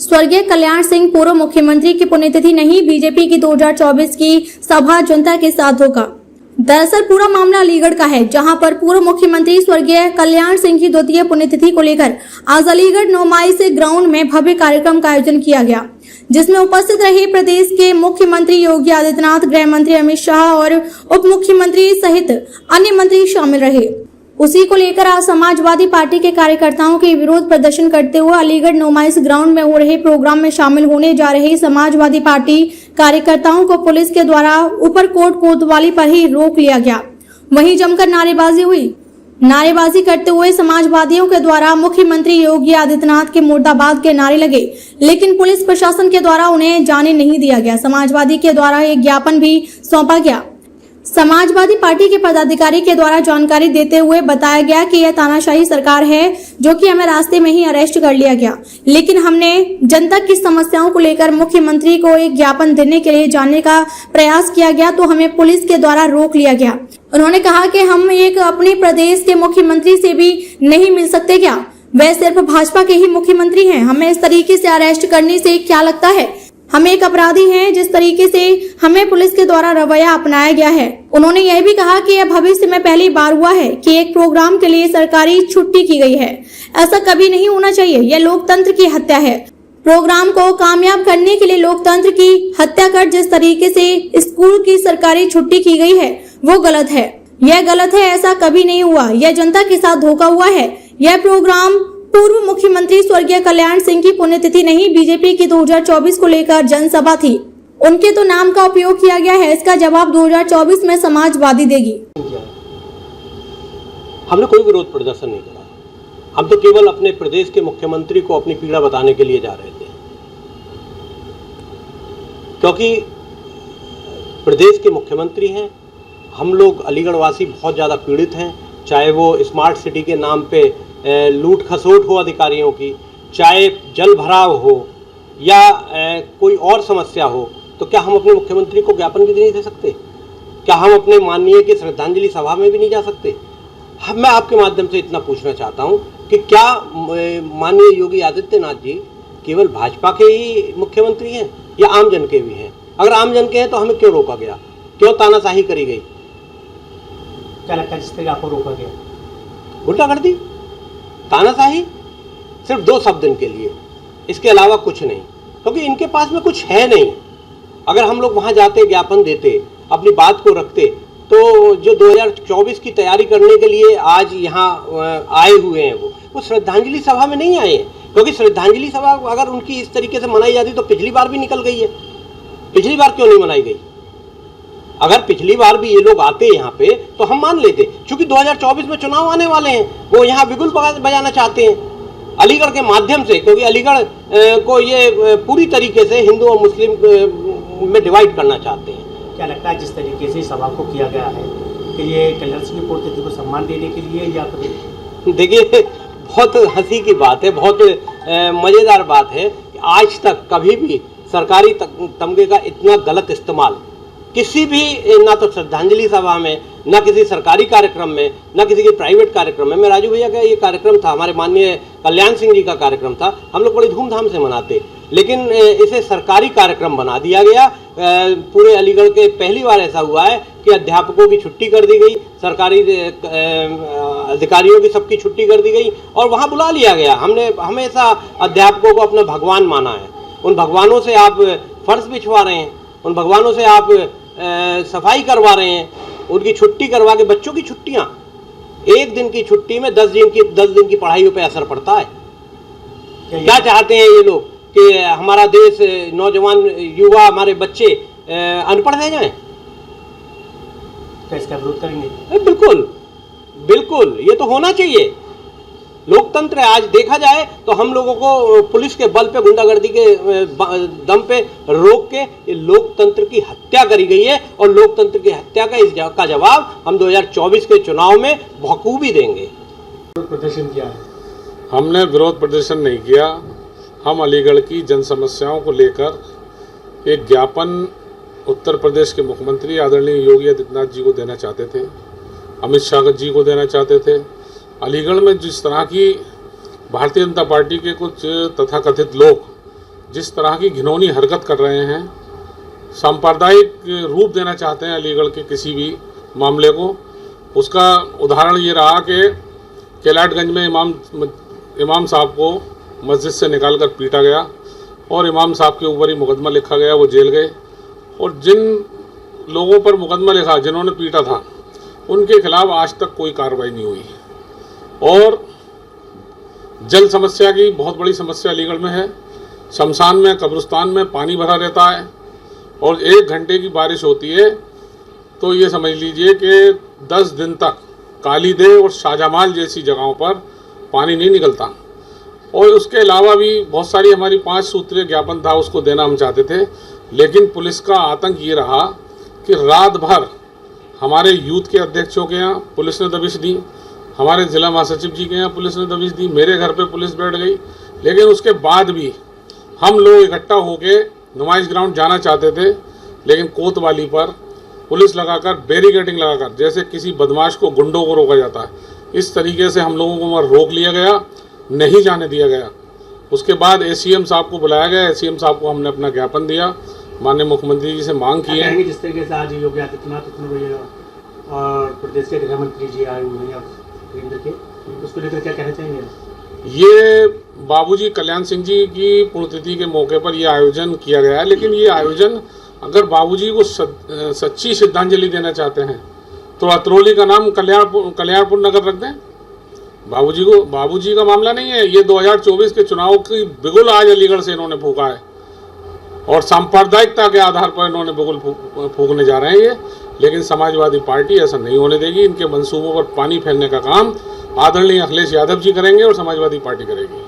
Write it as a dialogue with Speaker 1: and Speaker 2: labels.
Speaker 1: स्वर्गीय कल्याण सिंह पूर्व मुख्यमंत्री की पुण्यतिथि नहीं, बीजेपी की 2024 की सभा जनता के साथ धोखा। दरअसल पूरा मामला अलीगढ़ का है, जहां पर पूर्व मुख्यमंत्री स्वर्गीय कल्याण सिंह की द्वितीय पुण्यतिथि को लेकर आज अलीगढ़ 9 मई से ग्राउंड में भव्य कार्यक्रम का आयोजन किया गया, जिसमें उपस्थित रहे प्रदेश के मुख्यमंत्री योगी आदित्यनाथ, गृह मंत्री अमित शाह और उप मुख्यमंत्री सहित अन्य मंत्री शामिल रहे। उसी को लेकर आज समाजवादी पार्टी के कार्यकर्ताओं के विरोध प्रदर्शन करते हुए अलीगढ़ 9 मई ग्राउंड में हो रहे प्रोग्राम में शामिल होने जा रहे समाजवादी पार्टी कार्यकर्ताओं को पुलिस के द्वारा ऊपरकोट कोतवाली पर ही रोक लिया गया। वहीं जमकर नारेबाजी हुई। नारेबाजी करते हुए समाजवादियों के द्वारा मुख्यमंत्री योगी आदित्यनाथ के मुर्दाबाद के नारे लगे, लेकिन पुलिस प्रशासन के द्वारा उन्हें जाने नहीं दिया गया। समाजवादी के द्वारा एक ज्ञापन भी सौंपा गया। समाजवादी पार्टी के पदाधिकारी के द्वारा जानकारी देते हुए बताया गया कि यह तानाशाही सरकार है, जो कि हमें रास्ते में ही अरेस्ट कर लिया गया, लेकिन हमने जनता की समस्याओं को लेकर मुख्यमंत्री को एक ज्ञापन देने के लिए जाने का प्रयास किया गया तो हमें पुलिस के द्वारा रोक लिया गया। उन्होंने कहा कि हम एक अपने प्रदेश के मुख्यमंत्री से भी नहीं मिल सकते क्या? वह सिर्फ भाजपा के ही मुख्यमंत्री हैं। हमें इस तरीके से अरेस्ट करने से क्या लगता है? हम एक अपराधी हैं जिस तरीके से हमें पुलिस के द्वारा रवैया अपनाया गया है। उन्होंने यह भी कहा कि यह भविष्य में पहली बार हुआ है कि एक प्रोग्राम के लिए सरकारी छुट्टी की गई है। ऐसा कभी नहीं होना चाहिए। यह लोकतंत्र की हत्या है। प्रोग्राम को कामयाब करने के लिए लोकतंत्र की हत्या कर जिस तरीके से स्कूल की सरकारी छुट्टी की गई है वो गलत है। यह गलत है, ऐसा कभी नहीं हुआ। यह जनता के साथ धोखा हुआ है। यह प्रोग्राम पूर्व मुख्यमंत्री स्वर्गीय कल्याण सिंह की पुण्यतिथि नहीं, बीजेपी की 2024 को लेकर जनसभा थी। उनके तो नाम का उपयोग किया गया है। इसका जवाब 2024 में समाजवादी देगी।
Speaker 2: हमने कोई विरोध प्रदर्शन नहीं करा। हम तो केवल अपने प्रदेश के मुख्यमंत्री को अपनी पीड़ा बताने के लिए जा रहे थे, क्योंकि प्रदेश के मुख्यमंत्री हैं। हम लोग अलीगढ़ वासी बहुत ज़्यादा पीड़ित हैं, चाहे वो स्मार्ट सिटी के नाम पे लूट खसोट हो अधिकारियों की, चाहे जल भराव हो या कोई और समस्या हो। तो क्या हम अपने मुख्यमंत्री को ज्ञापन भी नहीं दे सकते? क्या हम अपने माननीय की श्रद्धांजलि सभा में भी नहीं जा सकते? मैं आपके माध्यम से इतना पूछना चाहता हूं कि क्या माननीय योगी आदित्यनाथ जी केवल भाजपा के ही मुख्यमंत्री हैं या आम जन के भी हैं? अगर आम जन के हैं तो हमें क्यों रोका गया? क्यों तानाशाही करी गई?
Speaker 3: क्या लगता है जिस तरह आपको रोका गया?
Speaker 2: उल्टा कर दी तानाशाही, सिर्फ 2 शब्द इनके लिए, इसके अलावा कुछ नहीं, क्योंकि इनके पास में कुछ है नहीं। अगर हम लोग वहां जाते, ज्ञापन देते, अपनी बात को रखते, तो जो 2024 की तैयारी करने के लिए आज यहाँ आए हुए हैं वो श्रद्धांजलि सभा में नहीं आए हैं, क्योंकि श्रद्धांजलि सभा अगर उनकी इस तरीके से मनाई जाती तो पिछली बार भी निकल गई है। पिछली बार क्यों नहीं मनाई गई? अगर पिछली बार भी ये लोग आते यहाँ पे तो हम मान लेते, क्योंकि 2024 में चुनाव आने वाले हैं। वो यहाँ बिगुल बजाना चाहते हैं अलीगढ़ के माध्यम से, क्योंकि अलीगढ़ को ये पूरी तरीके से हिंदू और मुस्लिम में डिवाइड करना चाहते हैं।
Speaker 3: क्या लगता है जिस तरीके से सभा को किया गया है कि ये कल्याण सिंह की पुण्यतिथि को सम्मान देने के लिए या फिर?
Speaker 2: देखिए, बहुत हंसी की बात है, बहुत मज़ेदार बात है कि आज तक कभी भी सरकारी तमगे का इतना गलत इस्तेमाल किसी भी, ना तो श्रद्धांजलि सभा में, ना किसी सरकारी कार्यक्रम में, ना किसी के प्राइवेट कार्यक्रम में। मैं राजू भैया का ये कार्यक्रम था, हमारे माननीय कल्याण सिंह जी का कार्यक्रम था, हम लोग बड़ी धूमधाम से मनाते, लेकिन इसे सरकारी कार्यक्रम बना दिया गया। पूरे अलीगढ़ के पहली बार ऐसा हुआ है कि अध्यापकों की छुट्टी कर दी गई, सरकारी अधिकारियों की सबकी छुट्टी कर दी गई और वहाँ बुला लिया गया। हमने हमेशा अध्यापकों को अपना भगवान माना है। उन भगवानों से आप फर्श बिछवा रहे हैं, उन भगवानों से आप सफाई करवा रहे हैं, उनकी छुट्टी करवा के, बच्चों की छुट्टियां, 1 दिन की छुट्टी में 10 दिन की पढ़ाई पे असर पड़ता है। क्या चाहते हैं ये लोग कि हमारा देश, नौजवान युवा, हमारे बच्चे अनपढ़ रह जाएं?
Speaker 3: तो इसका विरोध करेंगे?
Speaker 2: बिल्कुल बिल्कुल, ये तो होना चाहिए। लोकतंत्र है। आज देखा जाए तो हम लोगों को पुलिस के बल पे, गुंडागर्दी के दम पे रोक के ये लोकतंत्र की हत्या करी गई है और लोकतंत्र की हत्या का जवाब हम 2024 के चुनाव में बखूबी देंगे।
Speaker 3: प्रदर्शन किया है?
Speaker 4: हमने विरोध प्रदर्शन नहीं किया। हम अलीगढ़ की जन समस्याओं को लेकर एक ज्ञापन उत्तर प्रदेश के मुख्यमंत्री आदरणीय योगी आदित्यनाथ जी को देना चाहते थे, अमित शाह जी को देना चाहते थे। अलीगढ़ में जिस तरह की भारतीय जनता पार्टी के कुछ तथाकथित लोग जिस तरह की घिनौनी हरकत कर रहे हैं, सांप्रदायिक रूप देना चाहते हैं अलीगढ़ के किसी भी मामले को, उसका उदाहरण ये रहा कि कैलाटगंज में इमाम साहब को मस्जिद से निकालकर पीटा गया और इमाम साहब के ऊपर ही मुकदमा लिखा गया, वो जेल गए। और जिन लोगों पर मुकदमा लिखा, जिन्होंने पीटा था, उनके खिलाफ आज तक कोई कार्रवाई नहीं हुई। और जल समस्या की बहुत बड़ी समस्या अलीगढ़ में है। शमशान में, कब्रिस्तान में पानी भरा रहता है और 1 घंटे की बारिश होती है तो ये समझ लीजिए कि 10 दिन तक कालीदेव और शाहजमाल जैसी जगहों पर पानी नहीं निकलता। और उसके अलावा भी बहुत सारी हमारी 5 सूत्रीय ज्ञापन था, उसको देना हम चाहते थे, लेकिन पुलिस का आतंक ये रहा कि रात भर हमारे यूथ के अध्यक्षों के यहाँ पुलिस ने दबिश दी, हमारे जिला महासचिव जी के यहाँ पुलिस ने दबिश दी, मेरे घर पे पुलिस बैठ गई। लेकिन उसके बाद भी हम लोग इकट्ठा होके नुमाइश ग्राउंड जाना चाहते थे, लेकिन कोतवाली पर पुलिस लगाकर, बैरिकेडिंग लगाकर, जैसे किसी बदमाश को, गुंडों को रोका जाता है, इस तरीके से हम लोगों को वहाँ रोक लिया गया, नहीं जाने दिया गया। उसके बाद एसीएम साहब को बुलाया गया, एसीएम साहब को हमने अपना ज्ञापन दिया, माननीय मुख्यमंत्री जी से मांग की है।
Speaker 3: जिस तरीके से आज योगी आदित्यनाथ और प्रदेश के गृह मंत्री जी आए हुए हैं केंद्र के, उसको लेकर क्या कहना चाहेंगे?
Speaker 4: ये बाबूजी कल्याण सिंह जी की पुण्यतिथि के मौके पर यह आयोजन किया गया है, लेकिन ये आयोजन अगर बाबूजी को सच्ची श्रद्धांजलि देना चाहते हैं तो अतरौली का नाम कल्याणपुर नगर रख दें। बाबूजी का मामला नहीं है, ये 2024 के चुनाव की बिगुल आज अलीगढ़ से इन्होंने फूका है और सांप्रदायिकता के आधार पर इन्होंने बिगुल फूकने जा रहे हैं ये। लेकिन समाजवादी पार्टी ऐसा नहीं होने देगी। इनके मंसूबों पर पानी फेरने का काम आदरणीय अखिलेश यादव जी करेंगे और समाजवादी पार्टी करेगी।